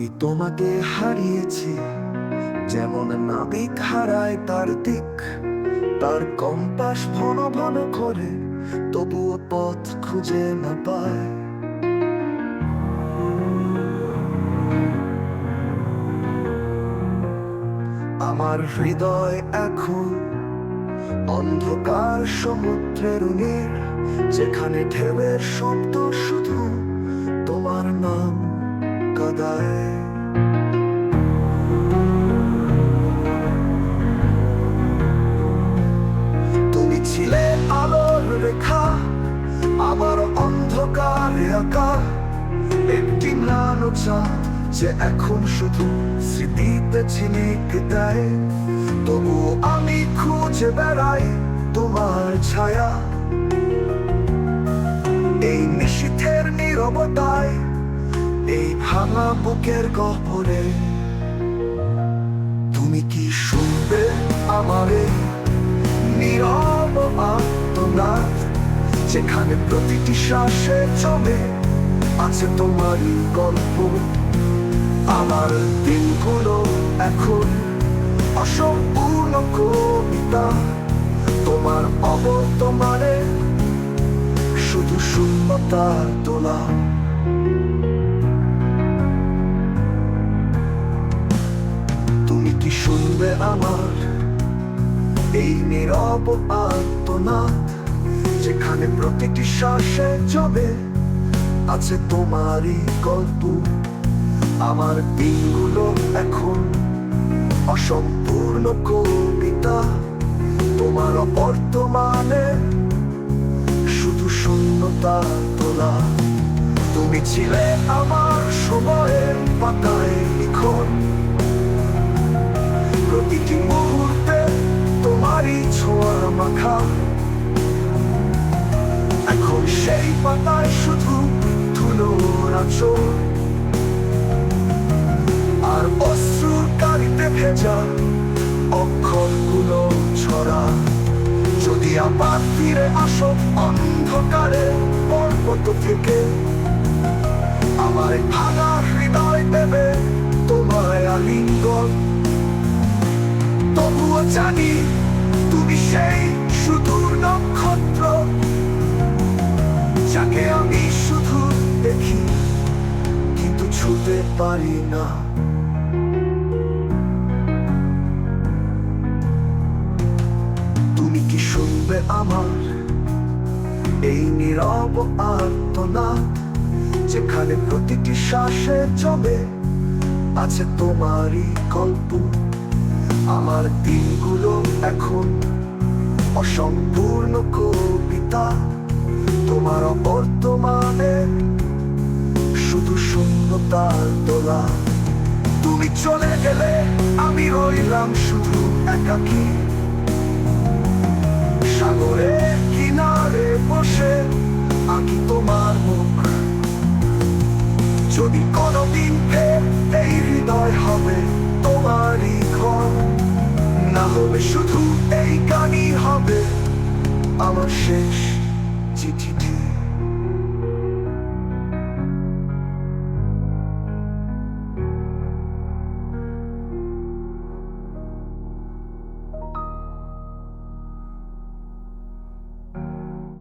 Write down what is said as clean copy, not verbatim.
আমি তোমাকে হারিয়েছি, যেমন নাবিক হারায় তার দিক, তার কম্পাস ভন ভন করে তবুও পথ খুঁজে না পায়। আমার হৃদয় এখন অন্ধকার সমুদ্রের নীড়, যেখানে ঢেউয়ের শব্দ শুধু তোমার নাম কাঁদায়। তুমি ছিলে আলোর রেখা, আমার অন্ধকারে আঁকা একটি ম্লান চাঁদ, যে এখন শুধু স্মৃতিতে ঝিলিক দেয়। তবুও আমি খুঁজে বেড়াই তোমার ছায়া, এই নিশীথের নীরবতায়, এই ভাঙা বুকের গহ্বরে। তুমি কি শুনবে আমার এই নীরব আর্তনাদ, যেখানে প্রতিটি শ্বাসে জমে আছে তোমারই গল্প। আমার দিনগুলো এখন অসম্পূর্ণ কবিতা, তোমার অবর্তমানে শুধু শূন্যতার তোলা। তুমি কি শুনবে আমার এই নীরব আর্তনাদ, যেখানে প্রতিটি শ্বাসে জমে আছে তোমারই গল্প। আমার দিনগুলো এখন অসম্পূর্ণ কবিতা, তোমার বর্তমানে শুধু শূন্যতা তোলা। তুমি ছিলে আমার সময়ের পাতায় লিখন, প্রতিটি মুহূর্তে তোমারই ছোঁয়া মাখা। এখন সেই পাতায় শুধু ধুলোর আঁচড়, আর অশ্রুর কালিতে ভেজা অক্ষরগুলো ছড়া। যদি আবার ফিরে আসো অন্ধকারে পর্বত থেকে, আমার ভাঙা হৃদয় দেবে তোমায় আলিঙ্গন। তবুও জানি তুমি সেই সুদূর নক্ষত্র, যাকে আমি শুধু দেখি কিন্তু ছুঁতে পারি না। তুমি কি শুনবে আমার এই নীরব আর্তনাদ, যেখানে প্রতিটি শ্বাসে জমে আছে তোমারই গল্প। আমার দিনগুলো এখন অসম্পূর্ণ কবিতা, তোমার বর্তমানে শুধু শূন্যতার তোলা। তুমি চলে গেলে আমি রইলাম শুধু একাকী, সাগরের কিনারে বসে আঁকি তোমার মুখ। যদি কোনোদিন ফের এই হৃদয় হবে তোমারই ঘর, না হবে শুধু এই গানই হবে আমার শেষ চিঠিটি।